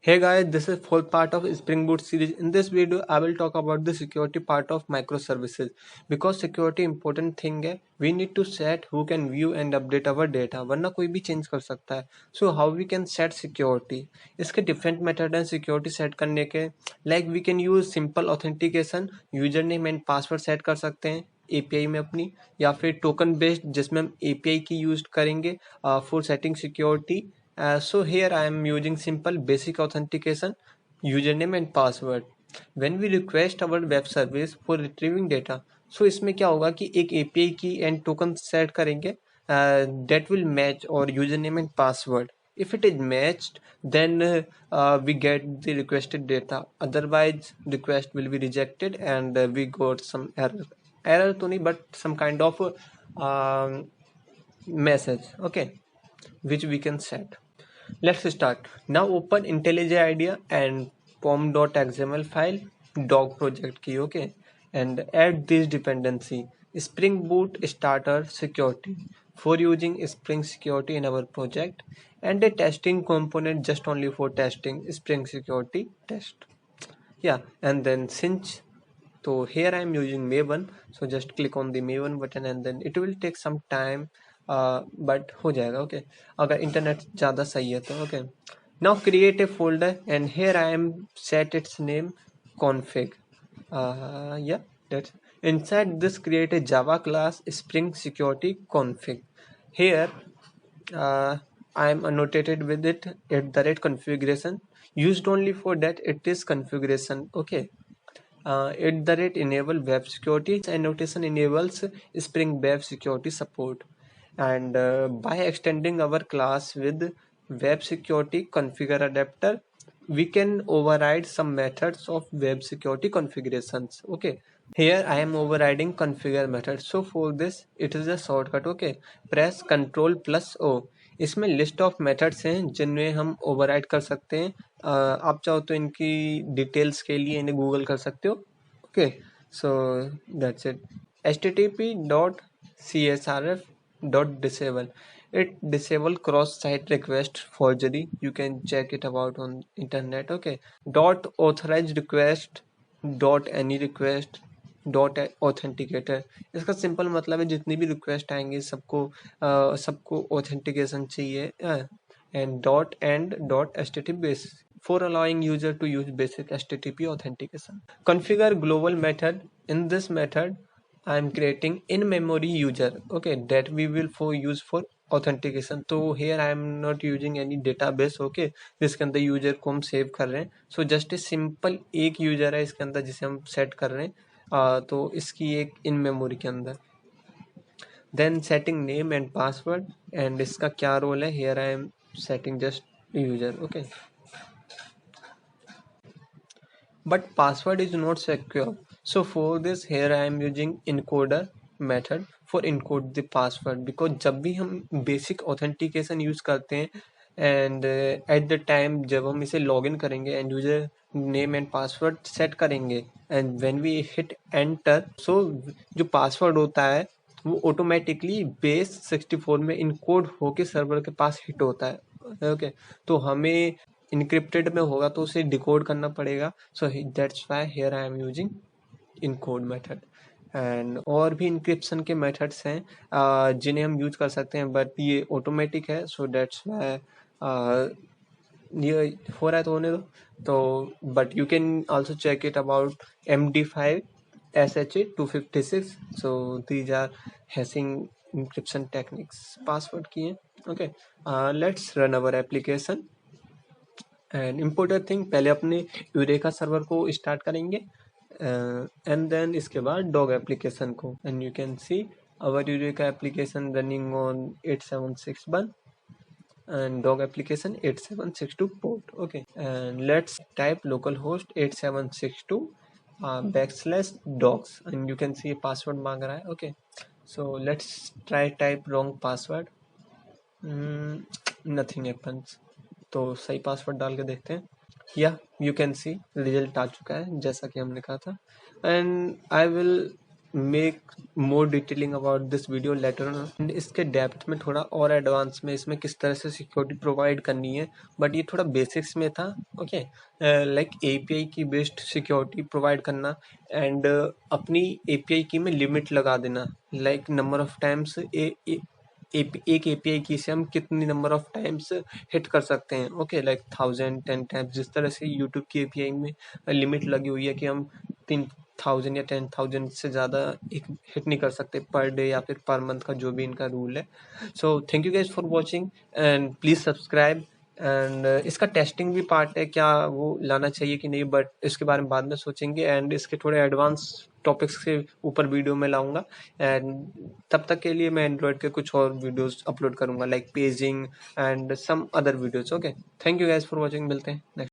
Hey guys, this is fourth part of Spring Boot series. In this video, I will talk about the security part of microservices. Because security important thing है, we need to set who can view and update our data. वरना कोई भी change कर सकता है. So how we can set security? इसके different method हैं security set करने के. Like we can use simple authentication, username and password set कर सकते हैं. API में अपनी या फिर टोकन बेस्ड जिसमें हम API की यूज करेंगे for setting security. So here I am using simple basic authentication, username and password. When we request our web service for retrieving data, so इसमें क्या होगा कि एक API की and token set करेंगे that will match our username and password. If it is matched, then we get the requested data. Otherwise, request will be rejected and we got some error. Error तो नहीं, but some kind of message. Okay, which we can set. Let's start. Now open IntelliJ IDEA and pom.xml file dog project key, okay, and add this dependency Spring Boot starter security for using Spring security in our project, and a testing component just only for testing Spring security test. Yeah, and then since so here I am using Maven, so just click on the Maven button and then it will take some time, but हो जाएगा. Okay, अगर internet ज़्यादा सही है तो okay. Now create a folder and here I am set its name config. Yeah, that's inside this create a Java class Spring Security config. Here I am annotated with it at the rate configuration used only for that it is configuration. Okay, at the rate enable web security annotation enables Spring Web security support, and by extending our class with web security configure adapter we can override some methods of web security configurations. Okay, here I am overriding configure method. So for this it is a shortcut. Okay, press Ctrl plus O. इसमें list of methods हैं जिनमें हम override कर सकते हैं. आप चाहो तो इनकी डिटेल्स के लिए इन्हें गूगल कर सकते हो. Okay, so that's it. http.csrf.disable it disable cross site request forgery. You can check it about on internet. Okay, dot authorized request dot any request dot authenticator. इसका सिंपल मतलब है जितनी भी रिक्वेस्ट आएंगे सबको ऑथेंटिकेशन चाहिए. And dot HTTP base for allowing user to use basic HTTP authentication. Configure global method. In this method, I am creating in-memory user. Okay, that we will use for authentication. तो here I am not using any database. Okay, जिसके अंदर user को हम save कर रहे हैं. So just a simple एक user है इसके अंदर जिसे हम सेट कर रहे हैं. तो इसकी एक इन मेमोरी के अंदर. Then setting name and password, and इसका क्या रोल है. Here I am setting just user. Okay, but password is not secure. So for this here I am using encoder method for encode the password, because जब भी हम basic authentication use करते हैं and at the time जब हम इसे login करेंगे and user name and password set करेंगे and when we hit enter, so जो password होता है वो ऑटोमेटिकली बेस 64 में इनकोड होके सर्वर के पास हिट होता है. ओके, तो हमें इनक्रिप्टेड में होगा तो उसे डिकोड करना पड़ेगा. So that's why here I am using encode method. And और भी इंक्रिप्शन के मेथड्स हैं जिन्हें हम यूज कर सकते हैं, बट ये ऑटोमेटिक है. सो दैट्स व्हाई ये हो रहा है तो होने दो. तो but you can also check it about MD5 SHA-256. so these are hashing encryption techniques password की हैं. Okay, let's run our application. And important thing, पहले अपने यूरेका सर्वर को स्टार्ट करेंगे एंड देन इसके बाद डॉग एप्लीकेशन को. And you can see our Eureka application running on 8761 and dog application 8762 port. Okay, and let's type localhost 8762 /dogs and you can see password मांग रहा है. Okay, so let's try type wrong password. Nothing happens. तो सही password डाल के देखते हैं. You can C result आ चुका है जैसा कि हमने कहा था. And I will make more detailing about this video later on. इसके डेप्थ में थोड़ा और एडवांस में इसमें किस तरह से सिक्योरिटी प्रोवाइड करनी है, बट ये थोड़ा बेसिक्स में था। ओके, लाइक एपीआई की बेस्ड सिक्योरिटी प्रोवाइड करना एंड अपनी एपीआई की में लिमिट लगा देना, लाइक नंबर ऑफ टाइम्स एक एपीआई की से हम कितनी नंबर ऑफ टाइम्स हिट कर सकते हैं। ओके, लाइक 1000 10 टाइम्स, जिस तरह से यूट्यूब की एपीआई में लिमिट लगी हुई है कि हम 3000 या 10,000 से ज़्यादा एक हिट नहीं कर सकते पर डे या फिर पर मंथ का जो भी इनका रूल है। So thank you guys for watching and please subscribe. And इसका टेस्टिंग भी पार्ट है, क्या वो लाना चाहिए कि नहीं, बट इसके बारे में बाद में सोचेंगे। एंड इसके थोड़े एडवांस टॉपिक्स के ऊपर वीडियो में लाऊंगा। एंड तब तक के लिए मैं एंड्रॉयड के कुछ और वीडियोस अपलोड करूंगा, like paging and some other videos. Okay, thank you guys for watching, मिलते हैं नेक्स्ट।